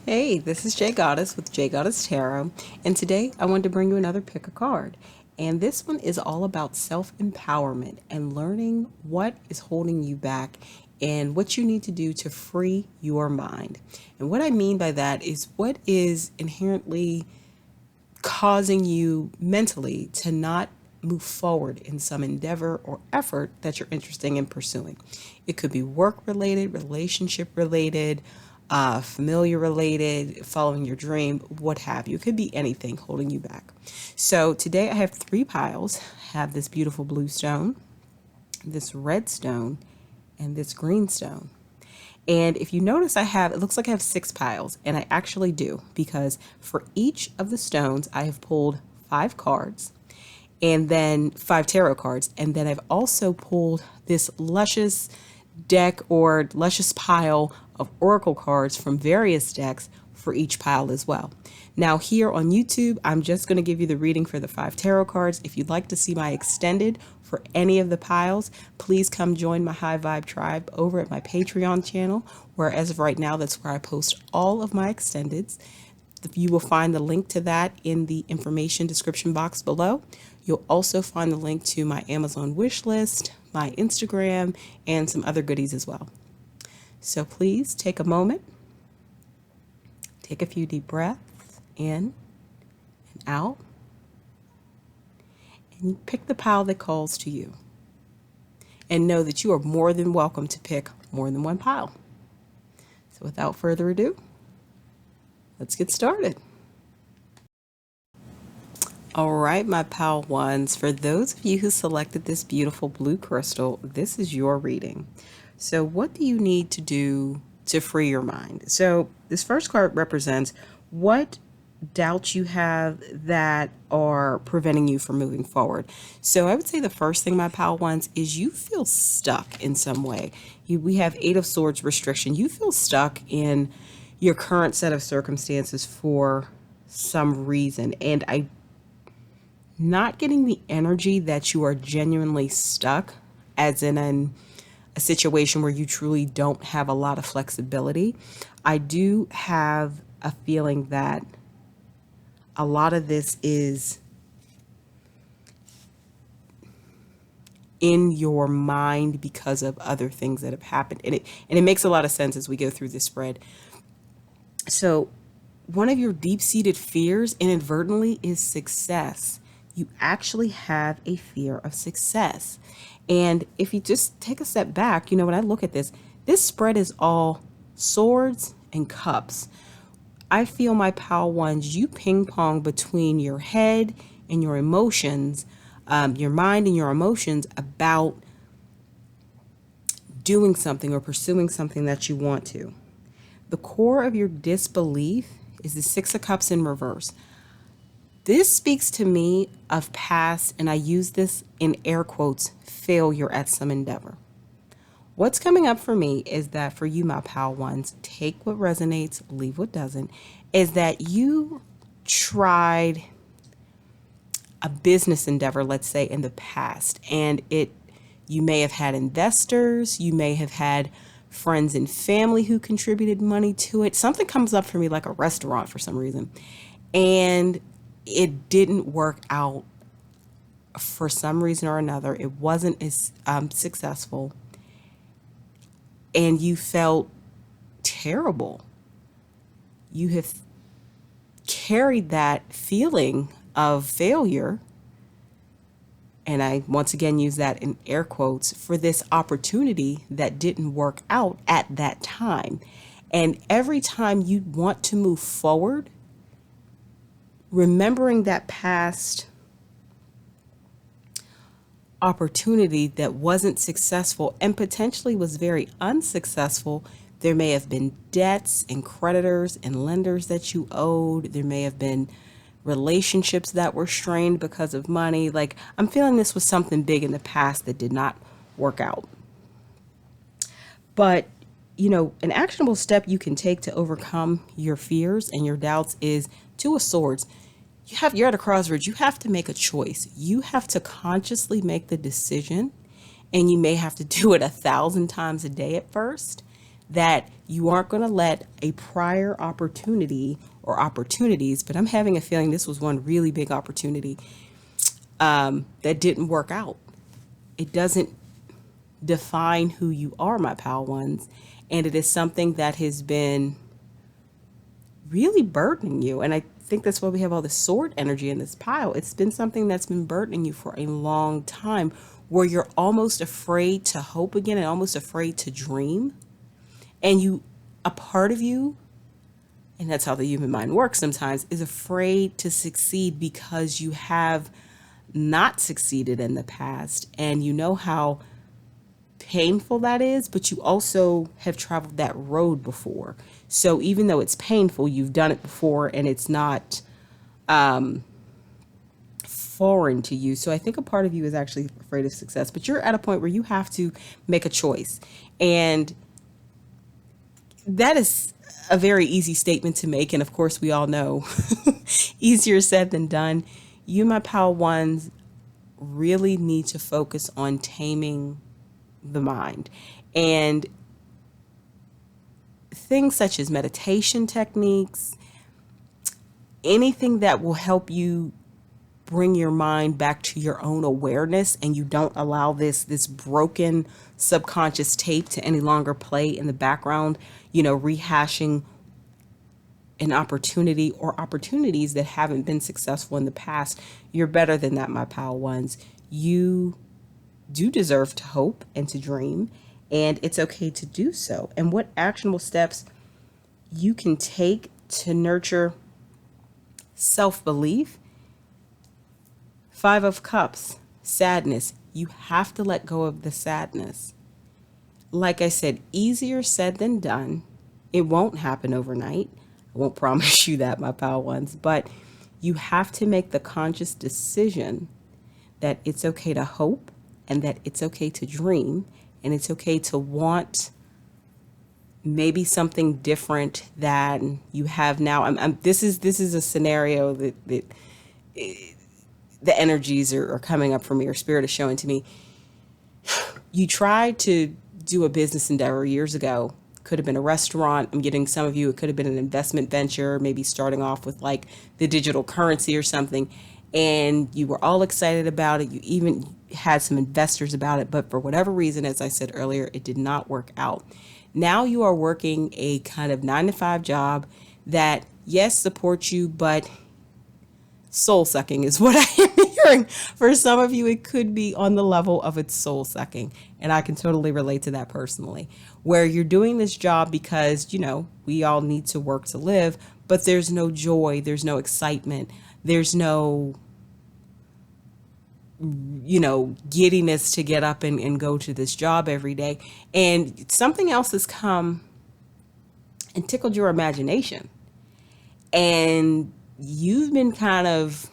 Hey, this is J Goddess with J Goddess Tarot, and today I wanted to bring you another pick a card. And this one is all about self-empowerment and learning what is holding you back and what you need to do to free your mind. And what I mean by that is what is inherently causing you mentally to not move forward in some endeavor or effort that you're interested in pursuing. It could be work related, relationship related, familiar related, following your dream, what have you. It could be anything holding you back. So today I have three piles. I have this beautiful blue stone, this red stone, and this green stone. And if you notice, it looks like I have six piles, and I actually do, because for each of the stones, I have pulled five cards, and then five tarot cards. And then I've also pulled this luscious deck or luscious pile of oracle cards from various decks for each pile as well. Now here on YouTube, I'm just going to give you the reading for the five tarot cards. If you'd like to see my extended for any of the piles, please come join my High Vibe tribe over at my Patreon channel, where as of right now, that's where I post all of my extendeds. You will find the link to that in the information description box below. You'll also find the link to my Amazon wish list, my Instagram, and some other goodies as well. So please take a moment, take a few deep breaths in and out, and you pick the pile that calls to you. And know that you are more than welcome to pick more than one pile. So without further ado, let's get started. All right, my pile ones, for those of you who selected this beautiful blue crystal, this is your reading. So what do you need to do to free your mind? So this first card represents what doubts you have that are preventing you from moving forward. So I would say the first thing, my pal ones, is you feel stuck in some way. We have Eight of Swords restriction. You feel stuck in your current set of circumstances for some reason. And I'm not getting the energy that you are genuinely stuck, as in a situation where you truly don't have a lot of flexibility. I do have a feeling that a lot of this is in your mind because of other things that have happened. And it makes a lot of sense as we go through this spread. So one of your deep-seated fears inadvertently is success. You actually have a fear of success. And if you just take a step back, when I look at this spread is all swords and cups. I feel, my pal ones, you ping pong between your head and your emotions, your mind and your emotions about doing something or pursuing something that you want to. The core of your disbelief is the Six of Cups in reverse. This speaks to me of past, and I use this in air quotes, failure at some endeavor. What's coming up for me is that for you, my pal ones, take what resonates, leave what doesn't, is that you tried a business endeavor, let's say, in the past, and you may have had investors, you may have had friends and family who contributed money to it. Something comes up for me like a restaurant for some reason, and it didn't work out for some reason or another. It wasn't as successful, and you felt terrible. You have carried that feeling of failure, and I once again use that in air quotes, for this opportunity that didn't work out at that time. And every time you want to move forward, remembering that past opportunity that wasn't successful and potentially was very unsuccessful, there may have been debts and creditors and lenders that you owed. There may have been relationships that were strained because of money. Like, I'm feeling this was something big in the past that did not work out. But, an actionable step you can take to overcome your fears and your doubts is Two of Swords. You're at a crossroads. You have to make a choice. You have to consciously make the decision, and you may have to do it 1,000 times a day at first, that you aren't going to let a prior opportunity or opportunities, but I'm having a feeling this was one really big opportunity that didn't work out. It doesn't define who you are, my pal ones. And it is something that has been really burdening you. And I think that's why we have all this sword energy in this pile. It's been something that's been burdening you for a long time, where you're almost afraid to hope again and almost afraid to dream. And a part of you, and that's how the human mind works sometimes, is afraid to succeed because you have not succeeded in the past and you know how painful that is, but you also have traveled that road before. So even though it's painful, you've done it before and it's not foreign to you. So I think a part of you is actually afraid of success, but you're at a point where you have to make a choice. And that is a very easy statement to make. And of course, we all know easier said than done. You, my pal ones, really need to focus on taming the mind. And things such as meditation techniques, anything that will help you bring your mind back to your own awareness, and you don't allow this broken subconscious tape to any longer play in the background, rehashing an opportunity or opportunities that haven't been successful in the past. You're better than that, my pal ones. You do deserve to hope and to dream, and it's okay to do so. And what actionable steps you can take to nurture self-belief? 5 of Cups, sadness. You have to let go of the sadness. Like I said, easier said than done. It won't happen overnight. I won't promise you that, my pal ones, but you have to make the conscious decision that it's okay to hope and that it's okay to dream and it's okay to want maybe something different than you have now. This is a scenario that the energies are coming up for me, or spirit is showing to me. You tried to do a business endeavor years ago. Could have been a restaurant. I'm getting some of you. It could have been an investment venture, maybe starting off with like the digital currency or something. And you were all excited about it. You even had some investors about it. But for whatever reason, as I said earlier, it did not work out. Now you are working a kind of 9-to-5 job that, yes, supports you, but soul sucking is what I am hearing. For some of you, it could be on the level of it's soul sucking. And I can totally relate to that personally, where you're doing this job because, we all need to work to live, but there's no joy, there's no excitement, there's no, giddiness to get up and go to this job every day. And something else has come and tickled your imagination. And you've been kind of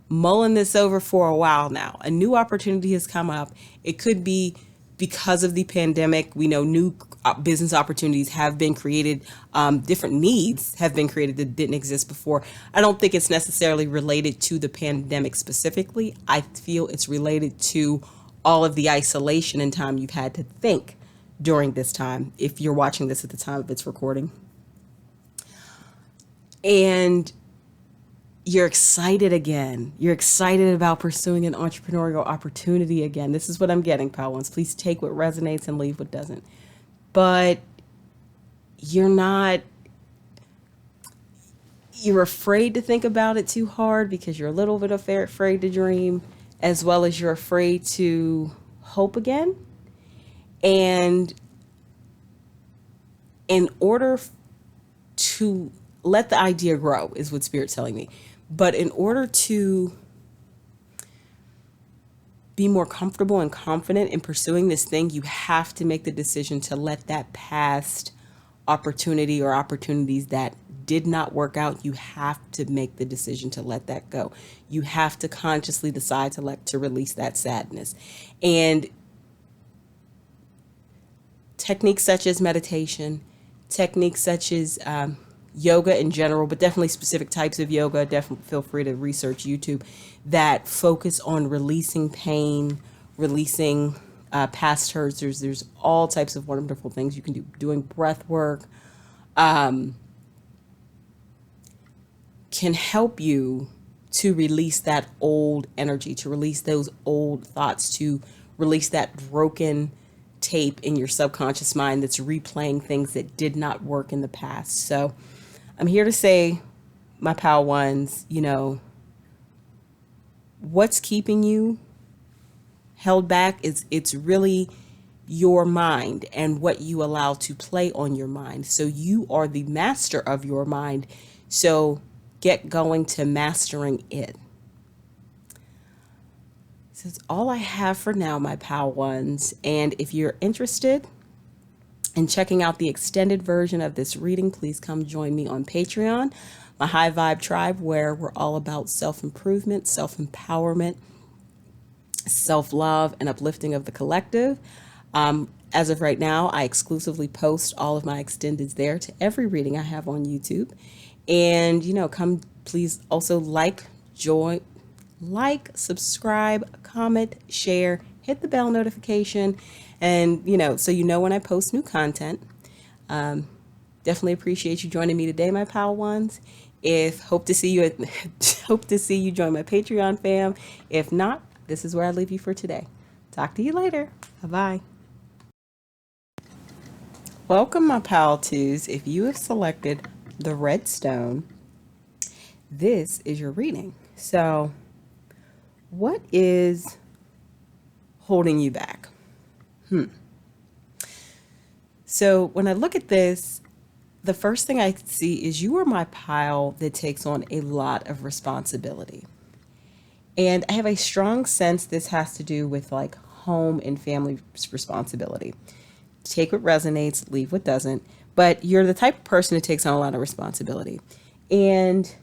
mulling this over for a while now. A new opportunity has come up. It could be because of the pandemic. We know new business opportunities have been created. Different needs have been created that didn't exist before. I don't think it's necessarily related to the pandemic specifically. I feel it's related to all of the isolation and time you've had to think during this time, if you're watching this at the time of its recording. And you're excited again. You're excited about pursuing an entrepreneurial opportunity again. This is what I'm getting, pal ones. Please take what resonates and leave what doesn't. But you're afraid to think about it too hard because you're a little bit afraid to dream, as well as you're afraid to hope again. And in order to let the idea grow is what Spirit's telling me. But in order to be more comfortable and confident in pursuing this thing, you have to make the decision to let that past opportunity or opportunities that did not work out, you have to make the decision to let that go. You have to consciously decide to release that sadness. And techniques such as meditation, techniques such as yoga in general, but definitely specific types of yoga. Definitely feel free to research YouTube that focus on releasing pain, releasing past hurts. There's all types of wonderful things you can do. Doing breath work can help you to release that old energy, to release those old thoughts, to release that broken tape in your subconscious mind that's replaying things that did not work in the past. So I'm here to say, my pal ones, what's keeping you held back is it's really your mind and what you allow to play on your mind. So you are the master of your mind. So get going to mastering it. So that's all I have for now, my pal ones. And if you're interested in checking out the extended version of this reading, please come join me on Patreon, my High Vibe Tribe, where we're all about self-improvement, self-empowerment, self-love, and uplifting of the collective. As of right now, I exclusively post all of my extendeds there to every reading I have on YouTube. And, come please also subscribe, comment, share, hit the bell notification, and, so when I post new content. Definitely appreciate you joining me today, my pal ones. Hope to see you join my Patreon fam. If not, this is where I leave you for today. Talk to you later. Bye-bye. Welcome, my pal twos. If you have selected the red stone, this is your reading. So what is holding you back? So when I look at this, the first thing I see is you are my pile that takes on a lot of responsibility. And I have a strong sense this has to do with like home and family responsibility. Take what resonates, leave what doesn't. But you're the type of person who takes on a lot of responsibility. And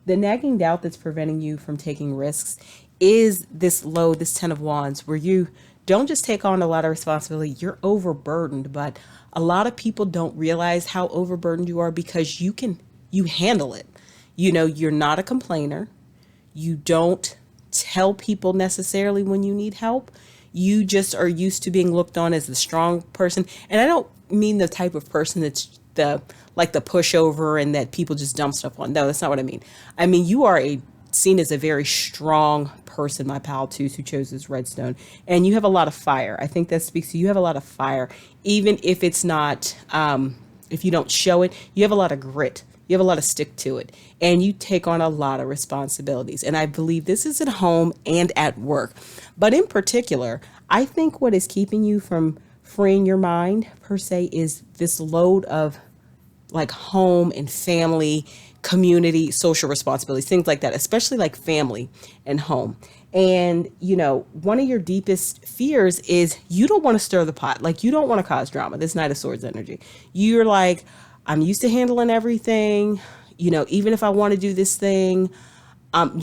the nagging doubt that's preventing you from taking risks is this load, this 10 of Wands, where you don't just take on a lot of responsibility, you're overburdened. But a lot of people don't realize how overburdened you are because you handle it. You're not a complainer. You don't tell people necessarily when you need help. You just are used to being looked on as the strong person. And I don't mean the type of person that's the pushover and that people just dump stuff on. No, that's not what I mean. I mean, you are seen as a very strong person, my pal twos, who chose this redstone. And you have a lot of fire. I think that speaks to you. You have a lot of fire. Even if it's not, if you don't show it, you have a lot of grit. You have a lot of stick to it. And you take on a lot of responsibilities. And I believe this is at home and at work. But in particular, I think what is keeping you from freeing your mind, per se, is this load of like home and family, community, social responsibilities, things like that, especially like family and home. And, one of your deepest fears is you don't want to stir the pot. Like, you don't want to cause drama. This Knight of Swords energy. You're like, I'm used to handling everything. Even if I want to do this thing, I'm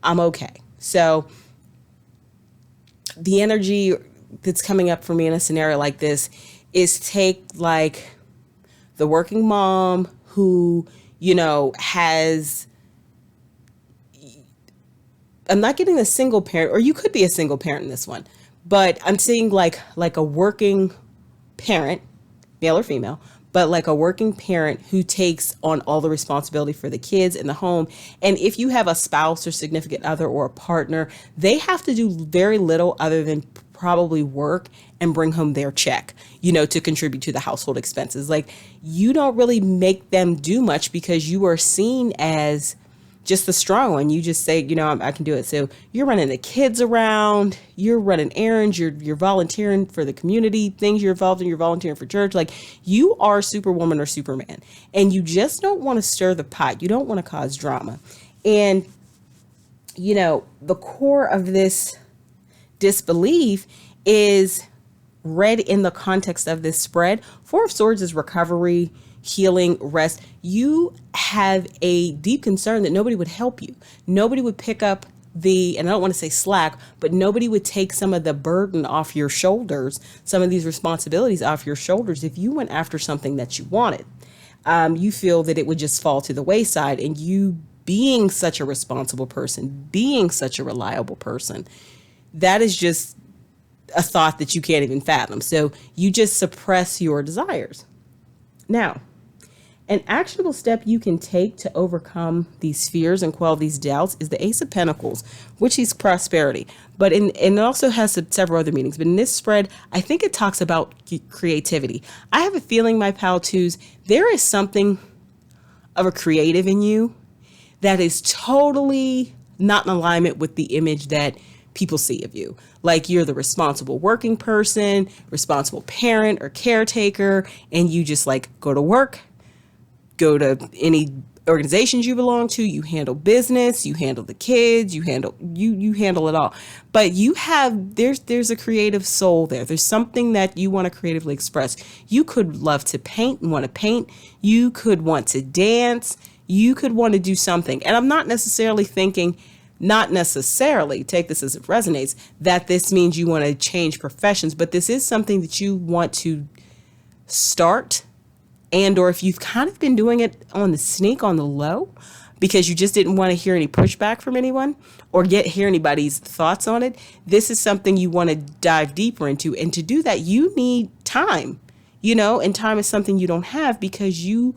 okay. So the energy that's coming up for me in a scenario like this is take like the working mom who, has, I'm not getting a single parent, or you could be a single parent in this one, but I'm seeing like a working parent, male or female, but like a working parent who takes on all the responsibility for the kids in the home. And if you have a spouse or significant other or a partner, they have to do very little other than probably work and bring home their check, to contribute to the household expenses. Like, you don't really make them do much because you are seen as just the strong one. You just say, I can do it. So you're running the kids around, you're running errands, you're volunteering for the community, things you're involved in, you're volunteering for church. Like, you are Superwoman or Superman, and you just don't want to stir the pot. You don't want to cause drama. And, the core of this disbelief is read in the context of this spread. Four of Swords is recovery, healing, rest. You have a deep concern that nobody would help you. Nobody would pick up and I don't want to say slack, but nobody would take some of the burden off your shoulders, some of these responsibilities off your shoulders if you went after something that you wanted. You feel that it would just fall to the wayside, and you being such a responsible person, being such a reliable person, that is just a thought that you can't even fathom. So you just suppress your desires. Now, an actionable step you can take to overcome these fears and quell these doubts is the Ace of Pentacles, which is prosperity. But and it also has several other meanings. But in this spread, I think it talks about creativity. I have a feeling, my pal twos, there is something of a creative in you that is totally not in alignment with the image that people see of you. Like you're the responsible working person, responsible parent or caretaker, and you just like go to work, go to any organizations you belong to, you handle business, you handle the kids, you handle it all. But you have there's a creative soul there. There's something that you want to creatively express. You could love to paint and want to paint. You could want to dance. You could want to do something. And I'm not necessarily thinking, not necessarily, take this as it resonates, that this means you want to change professions, but this is something that you want to start. And or if you've kind of been doing it on the sneak, on the low, because you just didn't want to hear any pushback from anyone or hear anybody's thoughts on it, this is something you want to dive deeper into. And to do that, you need time, and time is something you don't have because you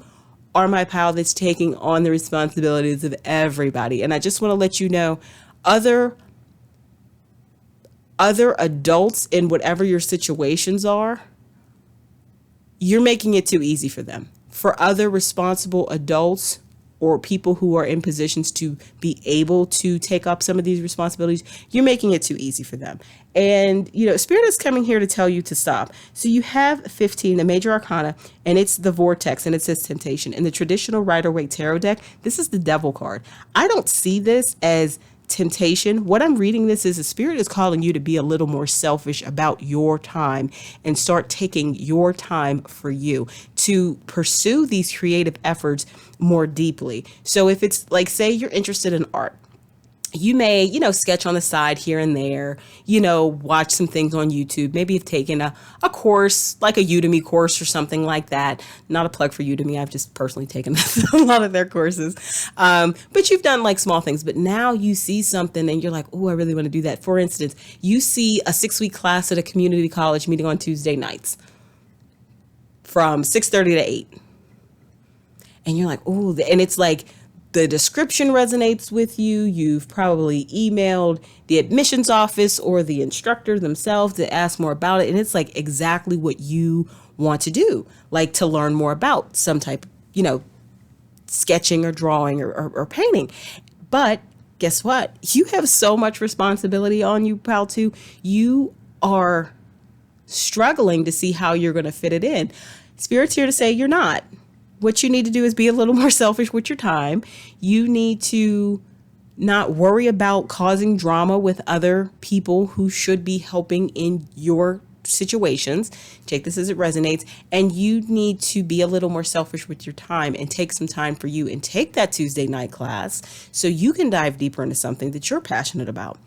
are my pal that's taking on the responsibilities of everybody. And I just want to let you know, other adults in whatever your situations are, you're making it too easy for them. For other responsible adults or people who are in positions to be able to take up some of these responsibilities, you're making it too easy for them. And, Spirit is coming here to tell you to stop. So you have 15, the major arcana, and it's the vortex, and it says temptation. In the traditional Rider-Waite tarot deck, this is the devil card. I don't see this as temptation. What I'm reading this is the Spirit is calling you to be a little more selfish about your time and start taking your time for you to pursue these creative efforts more deeply. So if it's like, say you're interested in art, you may, sketch on the side here and there, watch some things on YouTube. Maybe you've taken a course, like a Udemy course or something like that. Not a plug for Udemy. I've just personally taken a lot of their courses. But you've done like small things. But now you see something and you're like, oh, I really want to do that. For instance, you see a 6-week class at a community college meeting on Tuesday nights from 6:30 to 8. And you're like, oh, and it's like, the description resonates with you. You've probably emailed the admissions office or the instructor themselves to ask more about it. And it's like exactly what you want to do, like to learn more about some type, sketching or drawing or painting. But guess what? You have so much responsibility on you, pal, too. You are struggling to see how you're going to fit it in. Spirit's here to say you're not. What you need to do is be a little more selfish with your time. You need to not worry about causing drama with other people who should be helping in your situations. Take this as it resonates. And you need to be a little more selfish with your time and take some time for you and take that Tuesday night class so you can dive deeper into something that you're passionate about.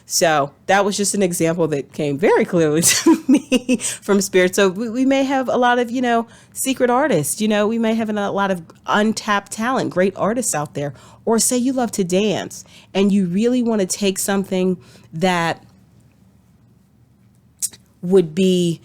So that was just an example that came very clearly to me from Spirit. So we may have a lot of, secret artists, we may have a lot of untapped talent, great artists out there. Or say you love to dance and you really want to take something that would be,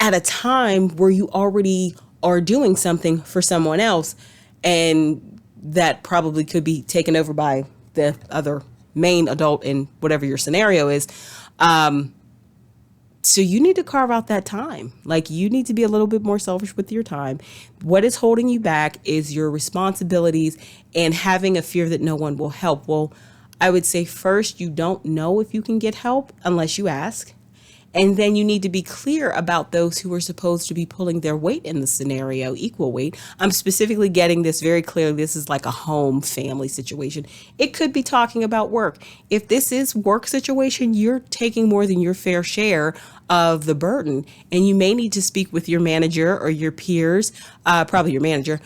at a time where you already are doing something for someone else, and that probably could be taken over by the other main adult in whatever your scenario is. So you need to carve out that time. Like you need to be a little bit more selfish with your time. What is holding you back is your responsibilities and having a fear that no one will help. Well, I would say first, you don't know if you can get help unless you ask. And then you need to be clear about those who are supposed to be pulling their weight in the scenario, equal weight. I'm specifically getting this very clearly. This is like a home family situation. It could be talking about work. If this is work situation, you're taking more than your fair share of the burden. And you may need to speak with your manager or your peers, probably your manager,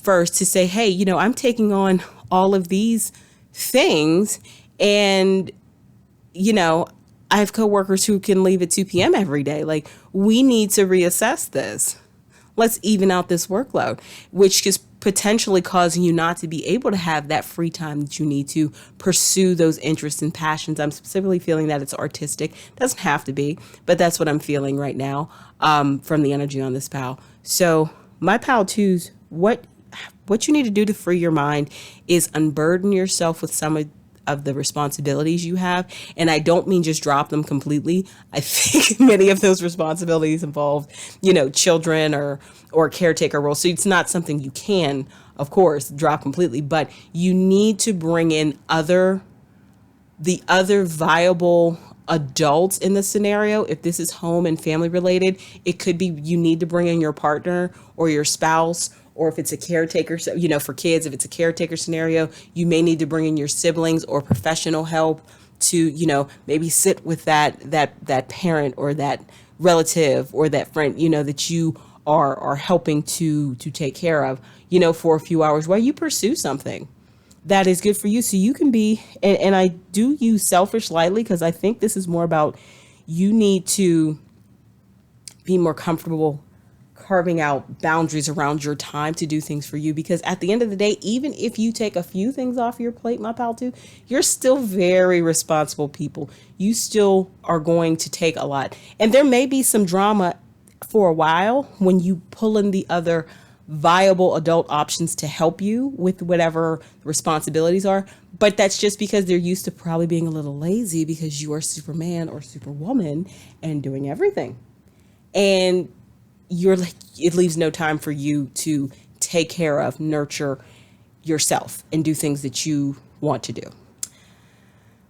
first to say, hey, I'm taking on all of these things and, I have coworkers who can leave at 2 p.m. every day. Like, we need to reassess this. Let's even out this workload, which is potentially causing you not to be able to have that free time that you need to pursue those interests and passions. I'm specifically feeling that it's artistic. Doesn't have to be, but that's what I'm feeling right now, from the energy on this pal. So my pal twos, what you need to do to free your mind is unburden yourself with some of the responsibilities you have. And I don't mean just drop them completely. I think many of those responsibilities involve, children or caretaker roles. So it's not something you can, of course, drop completely, but you need to bring in the other viable adults in the scenario. If this is home and family related, it could be you need to bring in your partner or your spouse, or if it's a caretaker, so, for kids, if it's a caretaker scenario, you may need to bring in your siblings or professional help to, maybe sit with that parent or that relative or that friend, that you are helping to take care of, for a few hours while you pursue something that is good for you. So you can be, and I do use selfish lightly because I think this is more about you need to be more comfortable carving out boundaries around your time to do things for you. Because at the end of the day, even if you take a few things off your plate, my pal too, you're still very responsible people. You still are going to take a lot. And there may be some drama for a while when you pull in the other viable adult options to help you with whatever responsibilities are. But that's just because they're used to probably being a little lazy because you are Superman or Superwoman and doing everything. And it leaves no time for you to take care of, nurture yourself and do things that you want to do.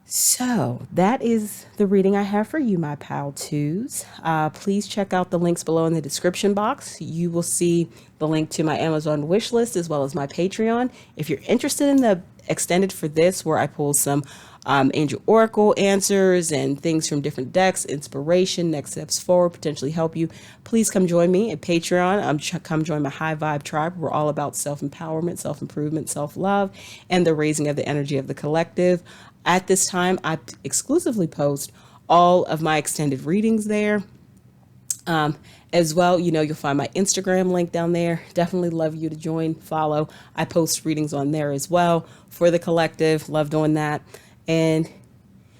So that is the reading I have for you, my pal twos. Please check out the links below in the description box. You will see the link to my Amazon wish list as well as my Patreon. If you're interested in the extended for this, where I pull some angel oracle answers and things from different decks, inspiration, next steps forward, potentially help you, please come join me at Patreon. Come join my high vibe tribe. We're all about self-empowerment, self-improvement, self-love, and the raising of the energy of the collective. At this time, I exclusively post all of my extended readings there. As well, you'll find my Instagram link down there. Definitely love you to join, follow. I post readings on there as well for the collective. Love doing that. And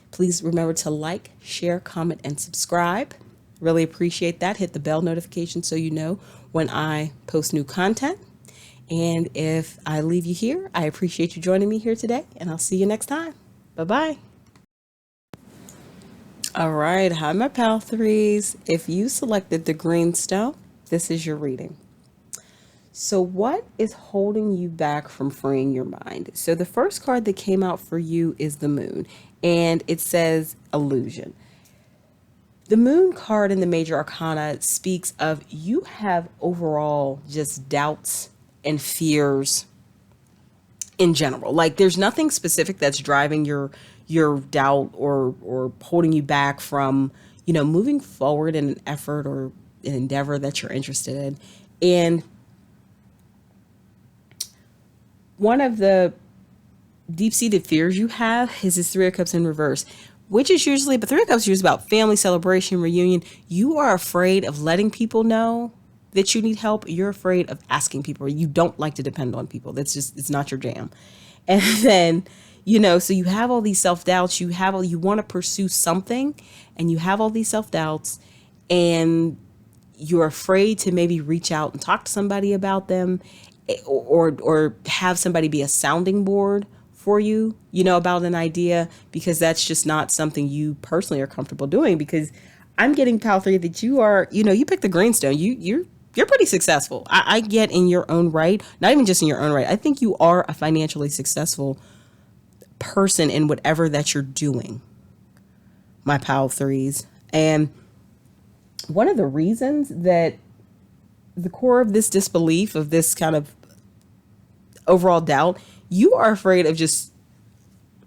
please remember to like, share, comment, and subscribe. Really appreciate that. Hit the bell notification so you know when I post new content. And if I leave you here, I appreciate you joining me here today, and I'll see you next time. Bye-bye. All right. Hi, my pal threes. If you selected the green stone, this is your reading. So what is holding you back from freeing your mind? So the first card that came out for you is the moon, and it says illusion. The moon card in the major arcana speaks of you have overall just doubts and fears in general. Like there's nothing specific that's driving your doubt or holding you back from, moving forward in an effort or an endeavor that you're interested in. And one of the deep-seated fears you have is this Three of Cups in reverse, which is usually, but Three of Cups is usually about family, celebration, reunion. You are afraid of letting people know that you need help. You're afraid of asking people. You don't like to depend on people. It's not your jam. And then, so you have all these self-doubts. You want to pursue something, and you have all these self-doubts, and you're afraid to maybe reach out and talk to somebody about them, or have somebody be a sounding board for you, about an idea, because that's just not something you personally are comfortable doing. Because I'm getting, pal three, that you are, you picked the greenstone. You're pretty successful. I get in your own right, not even just in your own right. I think you are a financially successful person in whatever that you're doing, my pal threes. And one of the reasons that the core of this disbelief, of this kind of overall doubt, you are afraid of just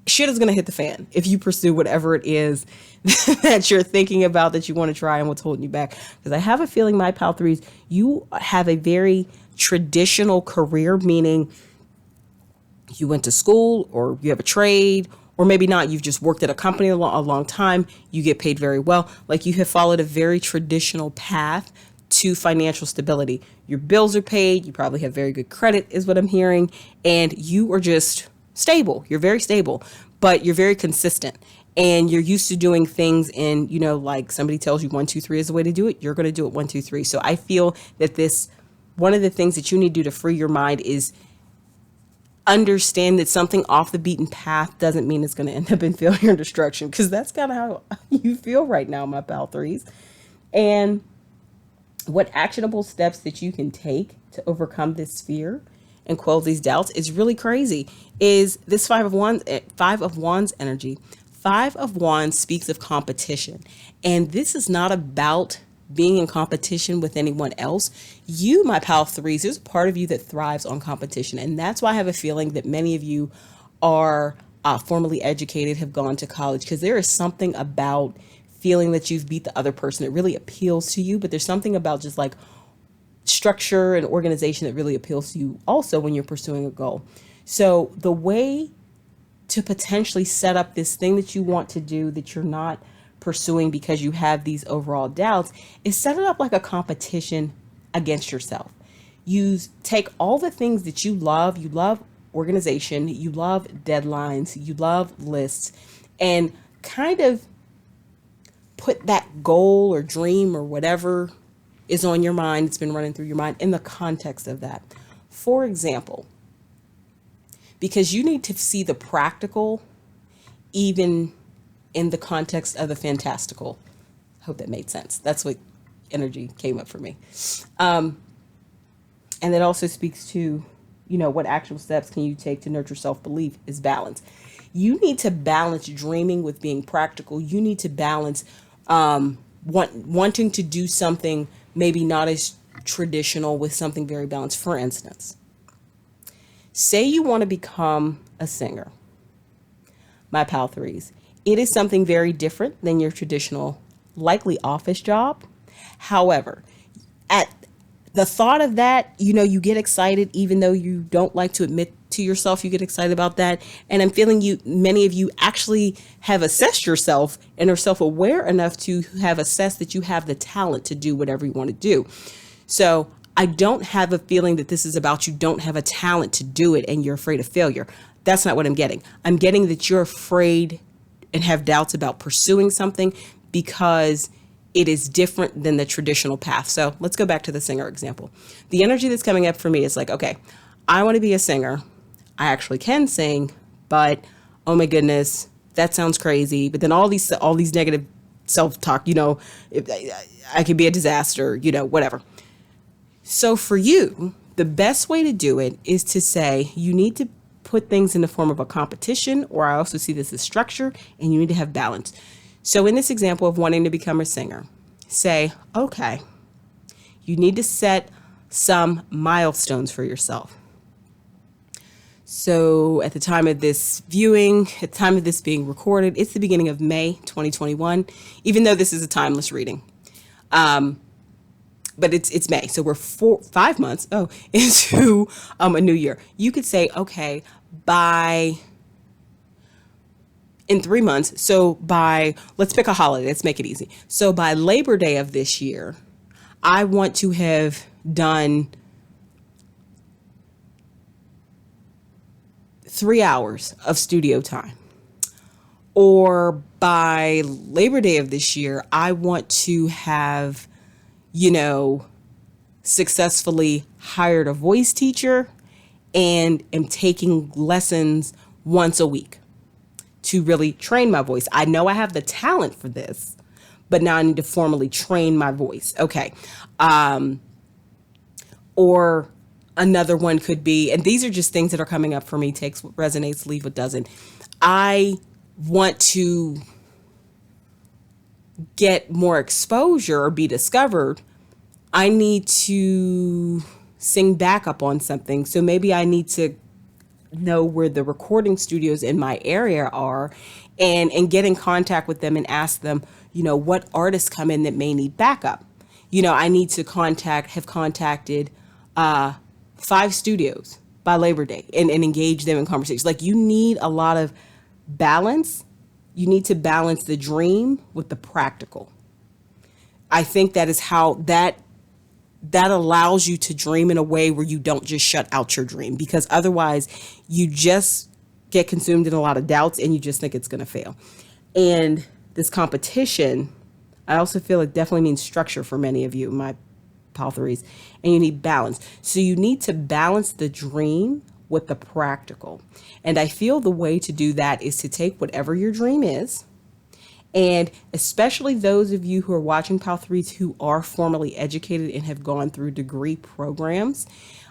shit is going to hit the fan if you pursue whatever it is that you're thinking about, that you want to try, and what's holding you back. Because I have a feeling, my pal threes, you have a very traditional career, meaning you went to school, or you have a trade, or maybe not. You've just worked at a company a long time. You get paid very well. Like you have followed a very traditional path to financial stability. Your bills are paid. You probably have very good credit, is what I'm hearing. And you are just stable. You're very stable, but you're very consistent. And you're used to doing things in, like somebody tells you 1, 2, 3 is the way to do it. You're going to do it 1, 2, 3. So I feel that one of the things that you need to do to free your mind is understand that something off the beaten path doesn't mean it's going to end up in failure and destruction, because that's kind of how you feel right now, my pal threes. And what actionable steps that you can take to overcome this fear and quell these doubts is really crazy. Is this Five of Wands energy. Five of Wands speaks of competition. And this is not about being in competition with anyone else. You, my pal threes, there's a part of you that thrives on competition. And that's why I have a feeling that many of you are formally educated, have gone to college, because there is something about feeling that you've beat the other person that really appeals to you. But there's something about just like structure and organization that really appeals to you also when you're pursuing a goal. So the way to potentially set up this thing that you want to do that you're not pursuing because you have these overall doubts is set it up like a competition against yourself. You take all the things that you love organization, you love deadlines, you love lists, and kind of put that goal or dream or whatever is on your mind, it's been running through your mind, in the context of that. For example, because you need to see the practical even in the context of the fantastical. Hope that made sense. That's what energy came up for me. And it also speaks to, what actual steps can you take to nurture self-belief is balance. You need to balance dreaming with being practical. You need to balance wanting to do something maybe not as traditional with something very balanced. For instance, say you want to become a singer, my pal threes. It is something very different than your traditional, likely office job. However, at the thought of that, you get excited, even though you don't like to admit to yourself, you get excited about that. And I'm feeling many of you actually have assessed yourself and are self-aware enough to have assessed that you have the talent to do whatever you want to do. So I don't have a feeling that this is about you don't have a talent to do it and you're afraid of failure. That's not what I'm getting. I'm getting that you're afraid and have doubts about pursuing something because it is different than the traditional path. So let's go back to the singer example. The energy that's coming up for me is like, okay, I want to be a singer. I actually can sing, but oh my goodness, that sounds crazy. But then all these negative self-talk, I could be a disaster, whatever. So for you, the best way to do it is to say you need to put things in the form of a competition, or I also see this as structure, and you need to have balance. So in this example of wanting to become a singer, say, okay, you need to set some milestones for yourself. So at the time of this viewing, at the time of this being recorded, it's the beginning of May 2021, even though this is a timeless reading. But it's May. So we're 5 months into a new year. You could say, okay, in 3 months. So let's pick a holiday. Let's make it easy. So by Labor Day of this year, I want to have done 3 hours of studio time. Or by Labor Day of this year, I want to have, successfully hired a voice teacher and am taking lessons once a week to really train my voice. I know I have the talent for this, but now I need to formally train my voice. Okay. Or another one could be, and these are just things that are coming up for me, takes what resonates, leave what doesn't. I want to get more exposure or be discovered. I need to sing backup on something. So maybe I need to know where the recording studios in my area are and get in contact with them and ask them, what artists come in that may need backup. I need to have contacted 5 studios by Labor Day and engage them in conversations. Like, you need a lot of balance. You need to balance the dream with the practical. I think that is how that that allows you to dream in a way where you don't just shut out your dream, because otherwise you just get consumed in a lot of doubts and you just think it's going to fail. And this competition, I also feel it definitely means structure for many of you, my Pal threes, and you need balance. So you need to balance the dream with the practical. And I feel the way to do that is to take whatever your dream is, and especially those of you who are watching Pal threes who are formally educated and have gone through degree programs,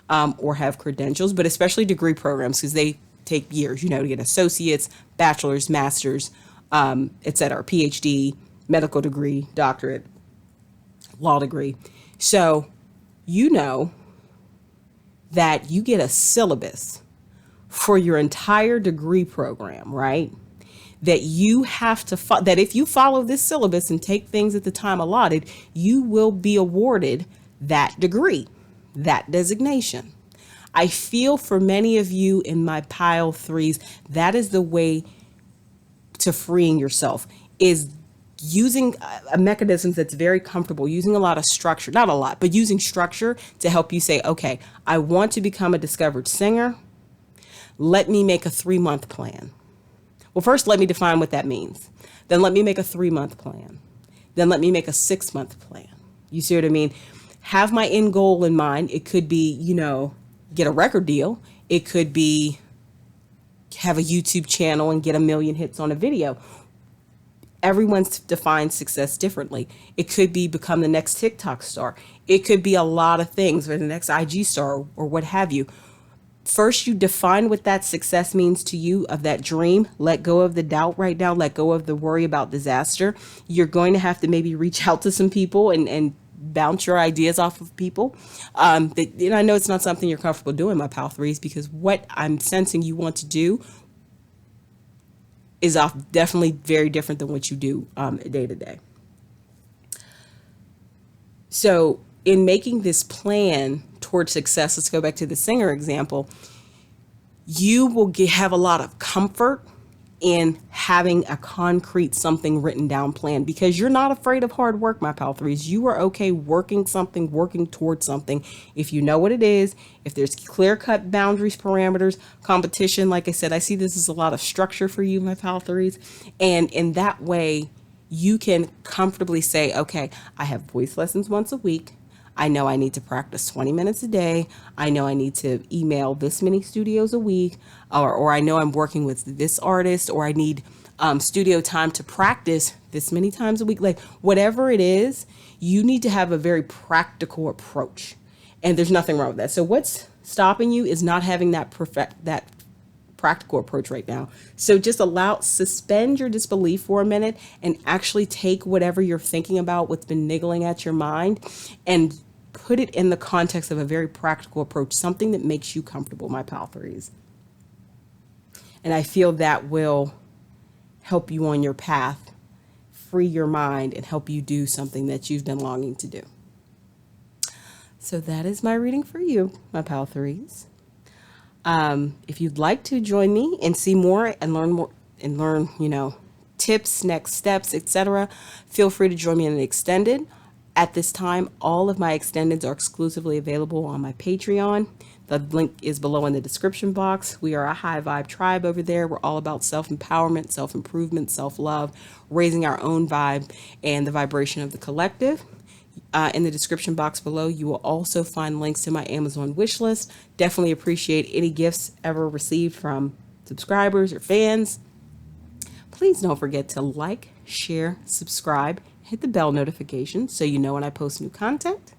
or have credentials, but especially degree programs, because they take years, to get associates, bachelor's, master's, etc., PhD, medical degree, doctorate, law degree. So that you get a syllabus for your entire degree program, right? That you have to, that if you follow this syllabus and take things at the time allotted, you will be awarded that degree, that designation. I feel for many of you in my Pal threes, that is the way to freeing yourself, is using a mechanism that's very comfortable, using a lot of structure, not a lot, but using structure to help you say, okay, I want to become a discovered singer. Let me make a 3-month plan. Well, first, let me define what that means. Then let me make a 3-month plan. Then let me make a 6-month plan. You see what I mean? Have my end goal in mind. It could be, get a record deal. It could be have a YouTube channel and get 1 million hits on a video. Everyone's defines success differently. It could be become the next TikTok star. It could be a lot of things, or the next IG star, or what have you. First, you define what that success means to you, of that dream. Let go of the doubt right now. Let go of the worry about disaster. You're going to have to maybe reach out to some people and bounce your ideas off of people. I know it's not something you're comfortable doing, my Pal threes, because what I'm sensing you want to do is definitely very different than what you do day to day. So in making this plan towards success, let's go back to the singer example, you will have a lot of comfort in having a concrete something written down plan, because you're not afraid of hard work, my Pal threes. You are okay working towards something. If you know what it is, if there's clear-cut boundaries, parameters, competition, like I said, I see this as a lot of structure for you, my Pal threes. And in that way, you can comfortably say, okay, I have voice lessons once a week. I know I need to practice 20 minutes a day. I know I need to email this many studios a week, or I know I'm working with this artist, or I need studio time to practice this many times a week. Like whatever it is, you need to have a very practical approach, and there's nothing wrong with that. So what's stopping you is not having that practical approach right now. So just suspend your disbelief for a minute and actually take whatever you're thinking about, what's been niggling at your mind, and put it in the context of a very practical approach, something that makes you comfortable, my Pal threes. And I feel that will help you on your path, free your mind, and help you do something that you've been longing to do. So that is my reading for you, my Pal threes. If you'd like to join me and see more and learn, tips, next steps, etc., feel free to join me in an extended. At this time, all of my extendeds are exclusively available on my Patreon. The link is below in the description box. We are a high vibe tribe over there. We're all about self-empowerment, self-improvement, self-love, raising our own vibe and the vibration of the collective. In the description box below, you will also find links to my Amazon wish list. Definitely appreciate any gifts ever received from subscribers or fans. Please don't forget to like, share, subscribe, hit the bell notification so you know when I post new content.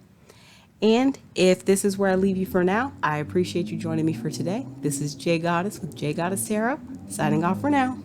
And if this is where I leave you for now, I appreciate you joining me for today. This is J Goddess with J Goddess Tarot, signing off for now.